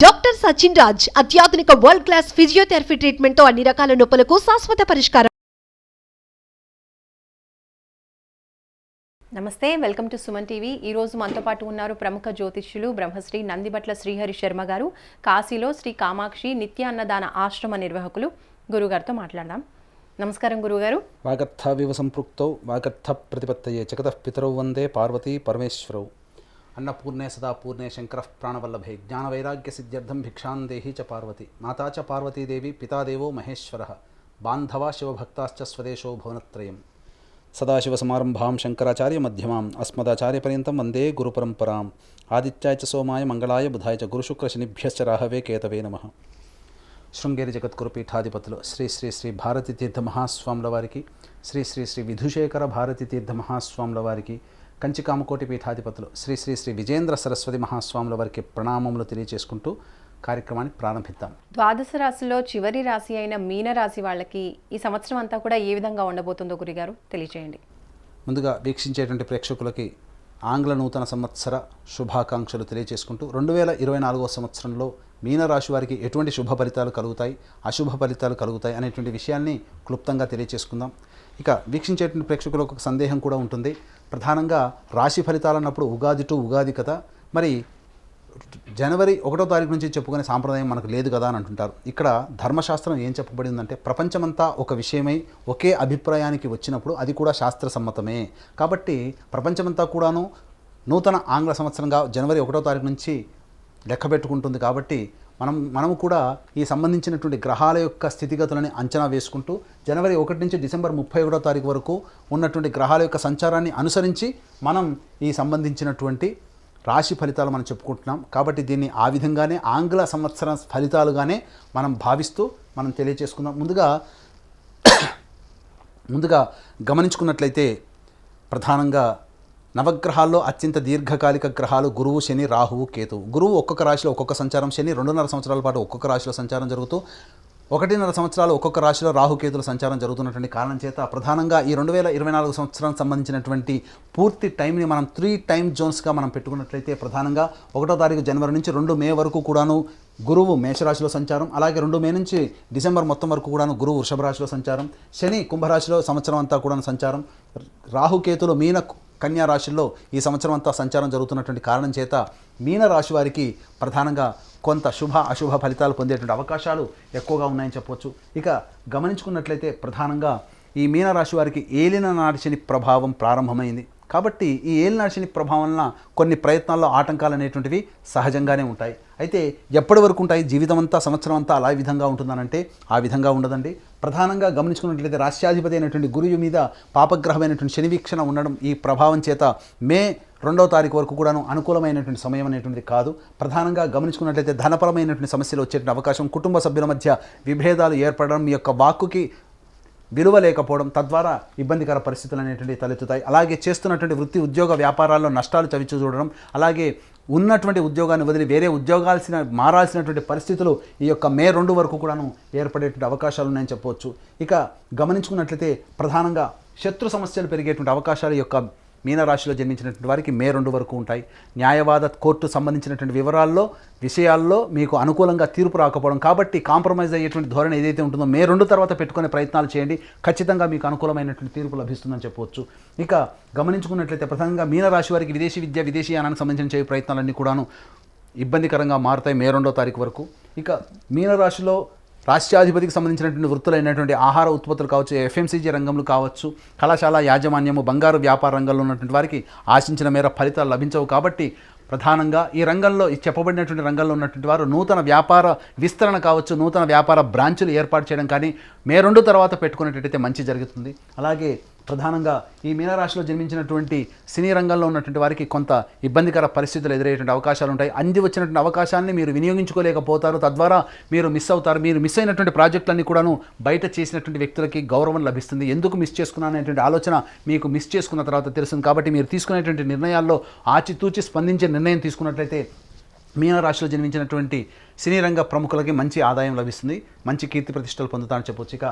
Doctor Sachin Raj అత్యాధునిక world class physiotherapy treatment తో అన్ని రకాల నొప్పులకు శాశ్వత పరిష్కారం. నమస్తే, వెల్కమ్ టు సుమన్ టీవీ. ఈ రోజు మనతో పాటు ఉన్నారు ప్రముఖ జ్యోతిష్యులు బ్రహ్మశ్రీ నందిబట్ల శ్రీహరి శర్మ గారు, కాశీలో శ్రీ కామాక్షి నిత్య అన్నదాన ఆశ్రమ నిర్వాహకులు. గురుగారితో మాట్లాడదాం. నమస్కారం గురుగారు. వాగర్థవివ సంపృక్తౌ వాగర్థ ప్రతిపత్తయే జగతః పితరౌ వందే పార్వతీ పరమేశ్వరౌ. అన్నపూర్ణే సదా పూర్ణే శంకర ప్రాణవల్లభే జ్ఞానవైరాగ్య సిద్ధ్యర్థం భిక్షాం దేహి చ పార్వతి. మాతా చ పార్వతీదేవి పితాదేవో మహేశ్వర బాంధవా శివభక్తాశ్చ స్వదేశో భువనత్రయం. సదాశివసమారంభాం శంకరాచార్య మధ్యమాం అస్మదాచార్యపర్యంతం వందే గురుపరంపరాం. ఆదిత్యాయ చ సోమాయ మంగళాయ బుధాయ చ గురుశుక్రశనిభ్యశ్చ రాహవే కేతవే నమః. శృంగేరి జగద్గురు పీఠాధిపతులు శ్రీ శ్రీ శ్రీ భారతీ తీర్థ మహాస్వాముల వారికి, శ్రీ శ్రీ శ్రీ విధుశేఖర భారతీ తీర్థ మహాస్వాముల వారికి, కంచికామకోటి పీఠాధిపతులు శ్రీ శ్రీ శ్రీ విజేంద్ర సరస్వతి మహాస్వాముల వారికి ప్రణామములు తెలియజేసుకుంటూ కార్యక్రమాన్ని ప్రారంభిద్దాం. ద్వాదశ రాశిలో చివరి రాశి అయిన మీన రాశి వాళ్ళకి ఈ సంవత్సరం అంతా కూడా ఏ విధంగా ఉండబోతుందో గురుగారు తెలియజేయండి. ముందుగా వీక్షించేటువంటి ప్రేక్షకులకి ఆంగ్ల నూతన సంవత్సర శుభాకాంక్షలు తెలియజేసుకుంటూ 2024 సంవత్సరంలో మీనరాశి వారికి ఎటువంటి శుభ ఫలితాలు కలుగుతాయి, అశుభ ఫలితాలు కలుగుతాయి అనేటువంటి విషయాన్ని క్లుప్తంగా తెలియజేసుకుందాం. ఇక వీక్షించేటువంటి ప్రేక్షకులకు ఒక సందేహం కూడా ఉంటుంది. ప్రధానంగా రాశి ఫలితాలు అన్నప్పుడు ఉగాది టు ఉగాది కదా, మరి జనవరి 1వ తారీఖు నుంచి చెప్పుకునే సాంప్రదాయం మనకు లేదు కదా అని అంటుంటారు. ఇక్కడ ధర్మశాస్త్రం ఏం చెప్పబడిందంటే, ప్రపంచమంతా ఒక విషయమై ఒకే అభిప్రాయానికి వచ్చినప్పుడు అది కూడా శాస్త్ర సమ్మతమే. కాబట్టి ప్రపంచమంతా కూడాను నూతన ఆంగ్ల సంవత్సరంగా జనవరి 1వ తారీఖు నుంచి లెక్క పెట్టుకుంటుంది. కాబట్టి మనము కూడా ఈ సంబంధించినటువంటి గ్రహాల యొక్క స్థితిగతులని అంచనా వేసుకుంటూ జనవరి 1 నుంచి డిసెంబర్ 31వ తారీఖు వరకు ఉన్నటువంటి గ్రహాల యొక్క సంచారాన్ని అనుసరించి మనం ఈ సంబంధించినటువంటి రాశి ఫలితాలు మనం చెప్పుకుంటున్నాం. కాబట్టి దీన్ని ఆ విధంగానే ఆంగ్ల సంవత్సర ఫలితాలుగానే మనం భావిస్తూ మనం తెలియజేసుకుందాం. ముందుగా గమనించుకున్నట్లయితే ప్రధానంగా నవగ్రహాల్లో అత్యంత దీర్ఘకాలిక గ్రహాలు గురువు, శని, రాహువు, కేతువు. గురువు ఒక్కొక్క రాశిలో ఒక్కొక్క సంచారం, శని 2.5 సంవత్సరాల పాటు ఒక్కొక్క రాశిలో సంచారం జరుగుతూ 1.5 సంవత్సరాలు ఒక్కొక్క రాశిలో రాహుకేతుల సంచారం జరుగుతున్నటువంటి కారణం చేత ప్రధానంగా ఈ 2024 సంవత్సరానికి సంబంధించినటువంటి పూర్తి టైంని మనం 3 టైమ్ జోన్స్గా మనం పెట్టుకున్నట్లయితే ప్రధానంగా 1వ తారీఖు జనవరి నుంచి 2 మే వరకు కూడాను గురువు మేషరాశిలో సంచారం, అలాగే 2 మే నుంచి డిసెంబర్ మొత్తం వరకు కూడాను గురువు వృషభ రాశిలో సంచారం, శని కుంభరాశిలో సంవత్సరం అంతా కూడా సంచారం, రాహుకేతులు మీన కన్యా రాశుల్లో ఈ సంవత్సరం అంతా సంచారం జరుగుతున్నటువంటి కారణం చేత మీనరాశి వారికి ప్రధానంగా కొంత శుభ అశుభ ఫలితాలు పొందేటువంటి అవకాశాలు ఎక్కువగా ఉన్నాయని చెప్పవచ్చు. ఇక గమనించుకున్నట్లయితే ప్రధానంగా ఈ మీనరాశి వారికి ఏలినాటి శని ప్రభావం ప్రారంభమైంది. కాబట్టి ఈ ఏలినాటి శని ప్రభావం వలన కొన్ని ప్రయత్నాల్లో ఆటంకాలు అనేటువంటివి సహజంగానే ఉంటాయి. అయితే ఎప్పటి వరకు ఉంటాయి? జీవితం అంతా, సంవత్సరం అంతా అలా విధంగా ఉంటుందనంటే ఆ విధంగా ఉండదండి. ప్రధానంగా గమనించుకున్నట్లయితే రాష్ట్రాధిపతి అయినటువంటి గురువు మీద పాపగ్రహమైనటువంటి శని వీక్షణ ఉండడం ఈ ప్రభావం చేత మే 2వ తారీఖు వరకు కూడాను అనుకూలమైనటువంటి సమయం అనేటువంటిది కాదు. ప్రధానంగా గమనించుకున్నట్లయితే ధనపరమైనటువంటి సమస్యలు వచ్చేటువంటి అవకాశం, కుటుంబ సభ్యుల మధ్య విభేదాలు ఏర్పడడం, మీ యొక్క వాక్కుకి విలువ లేకపోవడం, తద్వారా ఇబ్బందికర పరిస్థితులు అనేటువంటివి తలెత్తుతాయి. అలాగే చేస్తున్నటువంటి వృత్తి, ఉద్యోగ, వ్యాపారాల్లో నష్టాలు చవిచూ చూడడం, అలాగే ఉన్నటువంటి ఉద్యోగాన్ని వదిలి వేరే మారాల్సినటువంటి పరిస్థితులు ఈ యొక్క మే 2 వరకు కూడాను ఏర్పడేటువంటి అవకాశాలు ఉన్నాయని చెప్పవచ్చు. ఇక గమనించుకున్నట్లయితే ప్రధానంగా శత్రు సమస్యలు పెరిగేటువంటి అవకాశాలు ఈ యొక్క మీనరాశిలో జన్మించినటువంటి వారికి మే 2 వరకు ఉంటాయి. న్యాయవాద కోర్టు సంబంధించినటువంటి విషయాల్లో మీకు అనుకూలంగా తీర్పు రాకపోవడం, కాబట్టి కాంప్రమైజ్ అయ్యేటువంటి ధోరణి ఏదైతే ఉంటుందో మే 2 తర్వాత పెట్టుకునే ప్రయత్నాలు చేయండి. ఖచ్చితంగా మీకు అనుకూలమైనటువంటి తీర్పు లభిస్తుందని చెప్పవచ్చు. ఇక గమనించుకున్నట్లయితే ప్రధానంగా మీనరాశి వారికి విదేశీ విద్య, విదేశీయానానికి సంబంధించిన చేయ ప్రయత్నాలన్నీ కూడాను ఇబ్బందికరంగా మారుతాయి మే 2వ తారీఖు వరకు. ఇక మీనరాశిలో రాష్ట్రాధిపతికి సంబంధించినటువంటి వృత్తులైనటువంటి ఆహార ఉత్పత్తులు కావచ్చు, ఎఫ్ఎంసీజీ రంగంలో కావచ్చు, కళాశాల యాజమాన్యము, బంగారు వ్యాపార రంగంలో ఉన్నటువంటి వారికి ఆశించిన మేర ఫలితాలు లభించవు. కాబట్టి ప్రధానంగా ఈ రంగంలో, ఈ చెప్పబడినటువంటి రంగంలో ఉన్నటువంటి వారు నూతన వ్యాపార విస్తరణ కావచ్చు, నూతన వ్యాపార బ్రాంచులు ఏర్పాటు చేయడం కానీ మే 2 తర్వాత పెట్టుకునేటట్టయితే మంచి జరుగుతుంది. అలాగే ప్రధానంగా ఈ మీనరాశిలో జన్మించినటువంటి సినీ రంగంలో ఉన్నటువంటి వారికి కొంత ఇబ్బందికర పరిస్థితులు ఎదురయ్యేటువంటి అవకాశాలు ఉంటాయి. అంది వచ్చినటువంటి అవకాశాన్ని మీరు వినియోగించుకోలేకపోతారు, తద్వారా మీరు మిస్ అవుతారు. మీరు మిస్ అయినటువంటి ప్రాజెక్టులన్నీ కూడాను బయట చేసినటువంటి వ్యక్తులకి గౌరవం లభిస్తుంది. ఎందుకు మిస్ చేసుకున్నాననేటువంటి ఆలోచన మీకు మిస్ చేసుకున్న తర్వాత తెలుస్తుంది. కాబట్టి మీరు తీసుకునేటువంటి నిర్ణయాల్లో ఆచితూచి స్పందించే నిర్ణయం తీసుకున్నట్లయితే మీనరాశిలో జన్మించినటువంటి సినీ రంగ ప్రముఖులకి మంచి ఆదాయం లభిస్తుంది, మంచి కీర్తి ప్రతిష్టలు పొందుతారని చెప్పవచ్చు. ఇక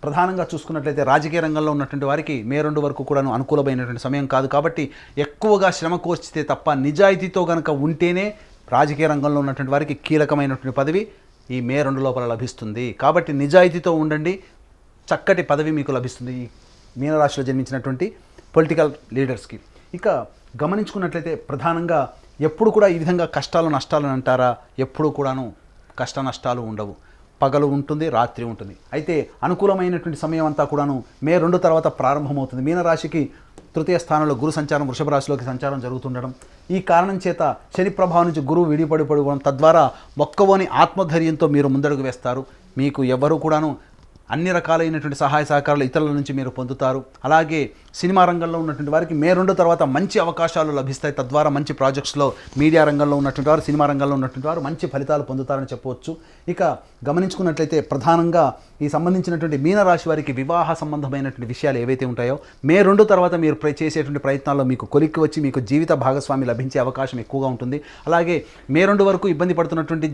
ప్రధానంగా చూసుకున్నట్లయితే రాజకీయ రంగంలో ఉన్నటువంటి వారికి మే 2 వరకు కూడాను అనుకూలమైనటువంటి సమయం కాదు. కాబట్టి ఎక్కువగా శ్రమ కోర్చితే తప్ప నిజాయితీతో కనుక ఉంటేనే రాజకీయ రంగంలో ఉన్నటువంటి వారికి కీలకమైనటువంటి పదవి ఈ మే 2 లోపల లభిస్తుంది. కాబట్టి నిజాయితీతో ఉండండి, చక్కటి పదవి మీకు లభిస్తుంది ఈ మీనరాశిలో జన్మించినటువంటి పొలిటికల్ లీడర్స్కి. ఇక గమనించుకున్నట్లయితే ప్రధానంగా ఎప్పుడు కూడా ఈ విధంగా కష్టాలు నష్టాలు అంటారా, ఎప్పుడు కూడాను కష్ట నష్టాలు ఉండవు. పగలు ఉంటుంది, రాత్రి ఉంటుంది. అయితే అనుకూలమైనటువంటి సమయం అంతా కూడాను మే 2 తర్వాత ప్రారంభమవుతుంది. మీనరాశికి తృతీయ స్థానంలో గురు సంచారం వృషభ రాశిలోకి సంచారం జరుగుతుండడం, ఈ కారణం చేత శని ప్రభావం నుంచి గురువు విడిపడిపోవడం, తద్వారా మొక్కవోని ఆత్మధైర్యంతో మీరు ముందడుగు వేస్తారు. మీకు ఎవరు కూడాను అన్ని రకాలైనటువంటి సహాయ సహకారాలు ఇతరుల నుంచి మీరు పొందుతారు. అలాగే సినిమా రంగంలో ఉన్నటువంటి వారికి మే 2 తర్వాత మంచి అవకాశాలు లభిస్తాయి. తద్వారా మంచి ప్రాజెక్ట్స్లో మీడియా రంగంలో ఉన్నటువంటి వారు, సినిమా రంగంలో ఉన్నటువంటి వారు మంచి ఫలితాలు పొందుతారని చెప్పవచ్చు. ఇక గమనించుకున్నట్లయితే ప్రధానంగా ఈ సంబంధించినటువంటి మీనరాశి వారికి వివాహ సంబంధమైనటువంటి విషయాలు ఏవైతే ఉంటాయో మే 2 తర్వాత మీరు చేసేటువంటి ప్రయత్నాల్లో మీకు కొలిక్కి వచ్చి మీకు జీవిత భాగస్వామి లభించే అవకాశం ఎక్కువగా ఉంటుంది. అలాగే మే 2 వరకు ఇబ్బంది పడుతున్నటువంటి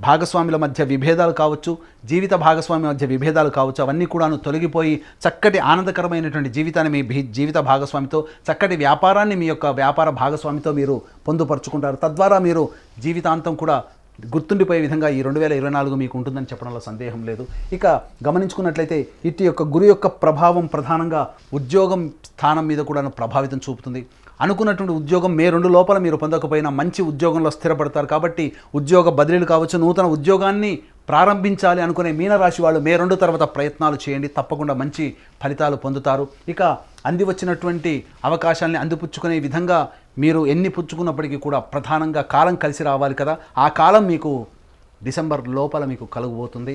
భాగస్వాముల మధ్య విభేదాలు కావచ్చు, జీవిత భాగస్వామి మధ్య విభేదాలు కావచ్చు, అవన్నీ కూడాను తొలగిపోయి చక్కటి ఆనందకరమైనటువంటి జీవితాన్ని మీ జీవిత భాగస్వామితో, చక్కటి వ్యాపారాన్ని మీ యొక్క వ్యాపార భాగస్వామితో మీరు పొందుపరుచుకుంటారు. తద్వారా మీరు జీవితాంతం కూడా గుర్తుండిపోయే విధంగా ఈ 2024 మీకు ఉంటుందని చెప్పడంలో సందేహం లేదు. ఇక గమనించుకున్నట్లయితే ఇటు యొక్క గురు యొక్క ప్రభావం ప్రధానంగా ఉద్యోగం స్థానం మీద కూడా ప్రభావితం చూపుతుంది. అనుకున్నటువంటి ఉద్యోగం మే 2 లోపల మీరు పొందకపోయినా మంచి ఉద్యోగంలో స్థిరపడతారు. కాబట్టి ఉద్యోగ బదిలీలు కావచ్చు, నూతన ఉద్యోగాన్ని ప్రారంభించాలి అనుకునే మీనరాశి వాళ్ళు మే 2 తర్వాత ప్రయత్నాలు చేయండి, తప్పకుండా మంచి ఫలితాలు పొందుతారు. ఇక అంది వచ్చినటువంటి అవకాశాలని అందిపుచ్చుకునే విధంగా మీరు ఎన్ని పుచ్చుకున్నప్పటికీ కూడా ప్రధానంగా కాలం కలిసి రావాలి కదా, ఆ కాలం మీకు డిసెంబర్ లోపల మీకు కలుగబోతుంది.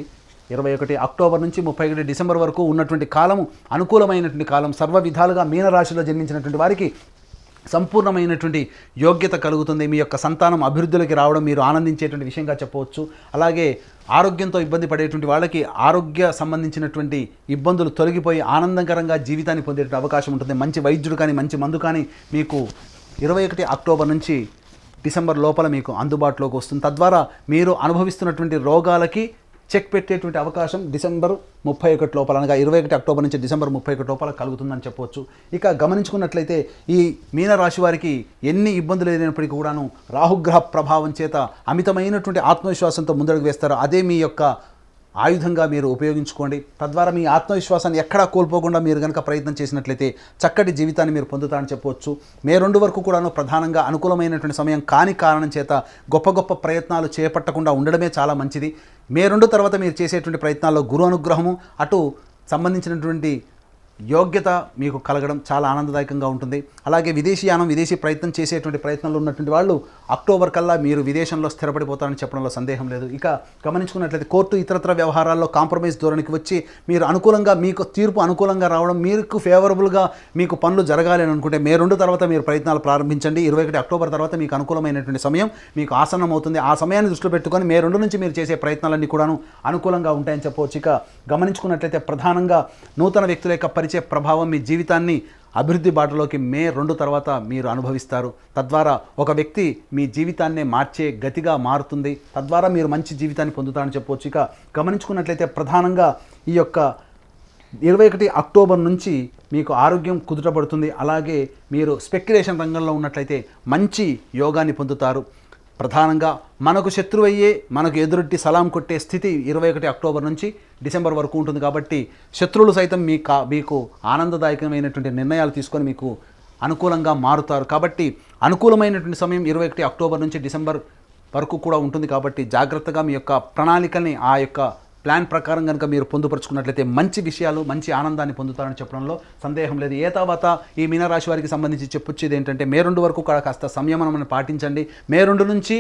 21 అక్టోబర్ నుంచి 31 డిసెంబర్ వరకు ఉన్నటువంటి కాలము అనుకూలమైనటువంటి కాలం. సర్వ విధాలుగా మీనరాశిలో జన్మించినటువంటి వారికి సంపూర్ణమైనటువంటి యోగ్యత కలుగుతుంది. మీ యొక్క సంతానం అభివృద్ధిలోకి రావడం మీరు ఆనందించేటువంటి విషయంగా చెప్పవచ్చు. అలాగే ఆరోగ్యంతో ఇబ్బంది పడేటువంటి వాళ్ళకి ఆరోగ్య సంబంధించినటువంటి ఇబ్బందులు తొలగిపోయి ఆనందకరంగా జీవితాన్ని పొందేటువంటి అవకాశం ఉంటుంది. మంచి వైద్యుడు కానీ మంచి మందు కానీ మీకు 21 అక్టోబర్ నుంచి డిసెంబర్ లోపల మీకు అందుబాటులోకి వస్తుంది. తద్వారా మీరు అనుభవిస్తున్నటువంటి రోగాలకి చెక్ పెట్టేటువంటి అవకాశం డిసెంబర్ 31 లోపల, అనగా 21 అక్టోబర్ నుంచి డిసెంబర్ 31 లోపల కలుగుతుందని చెప్పవచ్చు. ఇక గమనించుకున్నట్లయితే ఈ మీనరాశి వారికి ఎన్ని ఇబ్బందులు లేనప్పటికీ కూడాను రాహుగ్రహ ప్రభావం చేత అమితమైనటువంటి ఆత్మవిశ్వాసంతో ముందడుగు వేస్తారు. అదే మీ యొక్క ఆయుధంగా మీరు ఉపయోగించుకోండి. తద్వారా మీ ఆత్మవిశ్వాసాన్ని ఎక్కడా కోల్పోకుండా మీరు కనుక ప్రయత్నం చేసినట్లయితే చక్కటి జీవితాన్ని మీరు పొందుతారని చెప్పవచ్చు. మే 2 వరకు కూడాను ప్రధానంగా అనుకూలమైనటువంటి సమయం కాని కారణం చేత గొప్ప గొప్ప ప్రయత్నాలు చేపట్టకుండా ఉండడమే చాలా మంచిది. మే 2 తర్వాత మీరు చేసేటువంటి ప్రయత్నాల్లో గురు అనుగ్రహము, అటు సంబంధించినటువంటి యోగ్యత మీకు కలగడం చాలా ఆనందదాయకంగా ఉంటుంది. అలాగే విదేశీయానం, విదేశీ ప్రయత్నం చేసేటువంటి ప్రయత్నంలో ఉన్నటువంటి వాళ్ళు అక్టోబర్ కల్లా మీరు విదేశంలో స్థిరపడిపోతారని చెప్పడంలో సందేహం లేదు. ఇక గమనించుకున్నట్లయితే కోర్టు ఇతరత్ర వ్యవహారాల్లో కాంప్రమైజ్ ధోరణికి వచ్చి మీరు అనుకూలంగా, మీకు తీర్పు అనుకూలంగా రావడం, మీకు ఫేవరబుల్గా మీకు పనులు జరగాలి అని అనుకుంటే మే 2 తర్వాత మీరు ప్రయత్నాలు ప్రారంభించండి. 21 అక్టోబర్ తర్వాత మీకు అనుకూలమైనటువంటి సమయం మీకు ఆసన్నం అవుతుంది. ఆ సమయాన్ని దృష్టిలో పెట్టుకొని మే 2 నుంచి మీరు చేసే ప్రయత్నాలన్నీ కూడాను అనుకూలంగా ఉంటాయని చెప్పవచ్చు. ఇక గమనించుకున్నట్లయితే ప్రధానంగా నూతన వ్యక్తుల యొక్క పరిచయ ప్రభావం మీ జీవితాన్ని అభివృద్ధి బాటలోకి మే 2 తర్వాత మీరు అనుభవిస్తారు. తద్వారా ఒక వ్యక్తి మీ జీవితాన్నే మార్చే గతిగా మారుతుంది. తద్వారా మీరు మంచి జీవితాన్ని పొందుతారని చెప్పవచ్చు. ఇక గమనించుకున్నట్లయితే ప్రధానంగా ఈ యొక్క 21 అక్టోబర్ నుంచి మీకు ఆరోగ్యం కుదుటపడుతుంది. అలాగే మీరు స్పెక్యులేషన్ రంగంలో ఉన్నట్లయితే మంచి యోగాన్ని పొందుతారు. ప్రధానంగా మనకు శత్రువయ్యే, మనకు ఎదురొట్టి సలాం కొట్టే స్థితి 21 అక్టోబర్ నుంచి డిసెంబర్ వరకు ఉంటుంది. కాబట్టి శత్రువులు సైతం మీకు ఆనందదాయకమైనటువంటి నిర్ణయాలు తీసుకొని మీకు అనుకూలంగా మారుతారు. కాబట్టి అనుకూలమైనటువంటి సమయం 21 అక్టోబర్ నుంచి డిసెంబర్ వరకు కూడా ఉంటుంది. కాబట్టి జాగ్రత్తగా మీ యొక్క ప్రణాళికల్ని, ఆ యొక్క ప్లాన్ ప్రకారం కనుక మీరు పొందుపరుచుకున్నట్లయితే మంచి విషయాలు, మంచి ఆనందాన్ని పొందుతారని చెప్పడంలో సందేహం లేదు. ఏ తర్వాత ఈ మీనరాశి వారికి సంబంధించి చెప్పొచ్చేది ఏంటంటే మే 2 వరకు కూడా కాస్త సంయమనం పాటించండి. మే 2 నుంచి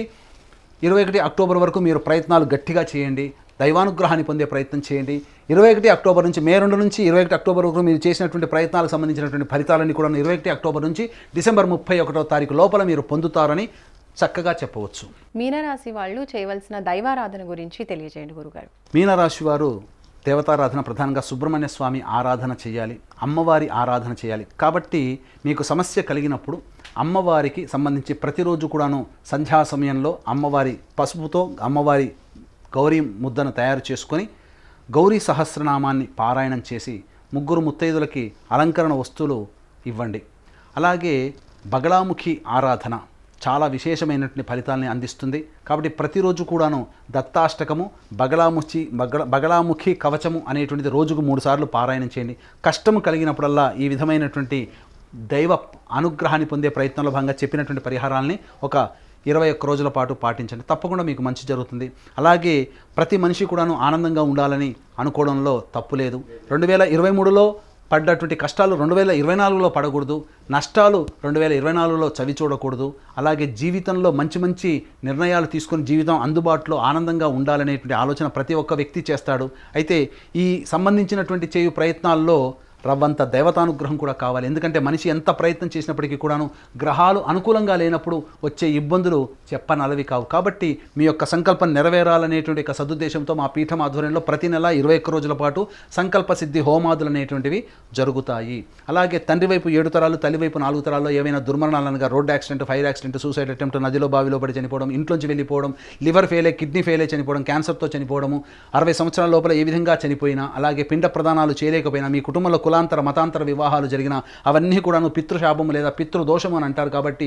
21 అక్టోబర్ వరకు మీరు ప్రయత్నాలు గట్టిగా చేయండి, దైవానుగ్రహాన్ని పొందే ప్రయత్నం చేయండి. 21 అక్టోబర్ నుంచి మే 2 నుంచి 21 అక్టోబర్ వరకు మీరు చేసినటువంటి ప్రయత్నాలకు సంబంధించినటువంటి ఫలితాలన్నీ కూడా 21 అక్టోబర్ నుంచి డిసెంబర్ 31వ తారీఖు లోపల మీరు పొందుతారని చక్కగా చెప్పవచ్చు. మీనరాశి వాళ్ళు చేయవలసిన దైవారాధన గురించి తెలియజేయండి గురుగారు. మీనరాశి వారు దేవతారాధన, ప్రధానంగా సుబ్రహ్మణ్య స్వామి ఆరాధన చేయాలి, అమ్మవారి ఆరాధన చేయాలి. కాబట్టి మీకు సమస్య కలిగినప్పుడు అమ్మవారికి సంబంధించి ప్రతిరోజు కూడాను సంధ్యా సమయంలో అమ్మవారి పసుపుతో అమ్మవారి గౌరీ ముద్దను తయారు చేసుకొని గౌరీ సహస్రనామాన్ని పారాయణం చేసి 3 ముత్తైదులకి అలంకరణ వస్తువులు ఇవ్వండి. అలాగే బగళాముఖి ఆరాధన చాలా విశేషమైనటువంటి ఫలితాలని అందిస్తుంది. కాబట్టి ప్రతిరోజు కూడాను దత్తాష్టకము, బగళాముఖి కవచము అనేటువంటిది రోజుకు 3 సార్లు పారాయణం చేయండి. కష్టము కలిగినప్పుడల్లా ఈ విధమైనటువంటి దైవ అనుగ్రహాన్ని పొందే ప్రయత్నంలో భాగంగా చెప్పినటువంటి పరిహారాలని ఒక 21 రోజుల పాటు పాటించండి. తప్పకుండా మీకు మంచి జరుగుతుంది. అలాగే ప్రతి మనిషి కూడాను ఆనందంగా ఉండాలని అనుకోవడంలో తప్పు లేదు. 2023లో పడ్డటువంటి కష్టాలు 2024లో పడకూడదు, నష్టాలు 2024లో చవి చూడకూడదు. అలాగే జీవితంలో మంచి మంచి నిర్ణయాలు తీసుకొని జీవితం అందుబాటులో ఆనందంగా ఉండాలనేటువంటి ఆలోచన ప్రతి ఒక్క వ్యక్తి చేస్తాడు. అయితే ఈ సంబంధించినటువంటి చేయు ప్రయత్నాల్లో రవ్వంత దేవతానుగ్రహం కూడా కావాలి. ఎందుకంటే మనిషి ఎంత ప్రయత్నం చేసినప్పటికీ కూడాను గ్రహాలు అనుకూలంగా లేనప్పుడు వచ్చే ఇబ్బందులు చెప్పనలవి కావు. కాబట్టి మీ యొక్క సంకల్పం నెరవేరాలనేటువంటి ఒక సదుద్దేశంతో మా పీఠం ఆధ్వర్యంలో ప్రతి నెల 21 రోజుల పాటు సంకల్ప సిద్ధి హోమాదులు అనేటువంటివి జరుగుతాయి. అలాగే తండ్రి వైపు 7 తరాలు, తల్లి వైపు 4 తరాల్లో ఏవైనా దుర్మరణాలనగా road accident, fire accident, suicide attempt, నదిలో బావిలో పడి చనిపోవడం, ఇంట్లోంచి వెళ్ళిపోవడం, లివర్ ఫెయిలే, కిడ్నీ ఫెయిలే చనిపోవడం, క్యాన్సర్తో చనిపోవడము, 60 సంవత్సరాల లోపల ఏ విధంగా చనిపోయినా, అలాగే పిండ ప్రదానాలు చేయలేకపోయినా, మీ కుటుంబంలో కులాంతర మతాంతర వివాహాలు జరిగిన అవన్నీ కూడాను పితృశాపము లేదా పితృదోషము అని అంటారు. కాబట్టి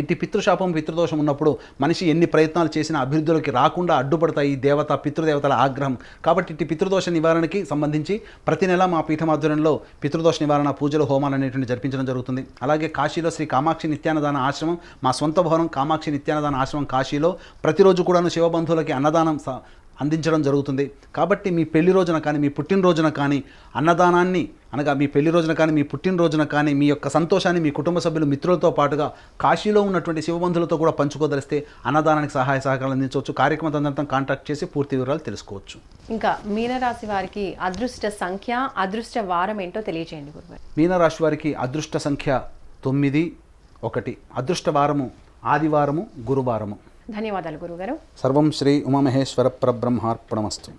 ఇట్టి పితృశాపం, పితృదోషం ఉన్నప్పుడు మనిషి ఎన్ని ప్రయత్నాలు చేసినా అభివృద్ధిలోకి రాకుండా అడ్డుపడతాయి దేవత, పితృదేవతల ఆగ్రహం. కాబట్టి ఇట్టి పితృదోష నివారణకి సంబంధించి ప్రతి నెల మా పీఠమాధ్వర్యంలో పితృదోష నివారణ పూజలు, హోమాలు అనేటువంటి జరిపించడం జరుగుతుంది. అలాగే కాశీలో శ్రీ కామాక్షి నిత్యాన్నదాన ఆశ్రమం, మా సొంత భవనం కామాక్షి నిత్యాన్నదాన ఆశ్రమం కాశీలో ప్రతిరోజు కూడాను శివబంధువులకి అన్నదానం అందించడం జరుగుతుంది. కాబట్టి మీ పెళ్లి రోజున కానీ, మీ పుట్టినరోజున కానీ అన్నదానాన్ని, అనగా మీ పెళ్లి రోజున కానీ, మీ పుట్టినరోజున కానీ మీ యొక్క సంతోషాన్ని మీ కుటుంబ సభ్యులు, మిత్రులతో పాటుగా కాశీలో ఉన్నటువంటి శివబంధులతో కూడా పంచుకోదలిస్తే అన్నదానానికి సహాయ సహకారాలు అందించవచ్చు. కార్యక్రమ తదనంతరం కాంటాక్ట్ చేసి పూర్తి వివరాలు తెలుసుకోవచ్చు. ఇంకా మీనరాశి వారికి అదృష్ట సంఖ్య, అదృష్ట వారం ఏంటో తెలియజేయండి గురుగారు. మీనరాశి వారికి అదృష్ట సంఖ్య 9, 1. అదృష్ట వారము ఆదివారము, గురువారము. ధన్యవాదాలు గురుగారు. సర్వం శ్రీ ఉమామహేశ్వర పరబ్రహ్మార్పణమస్తు.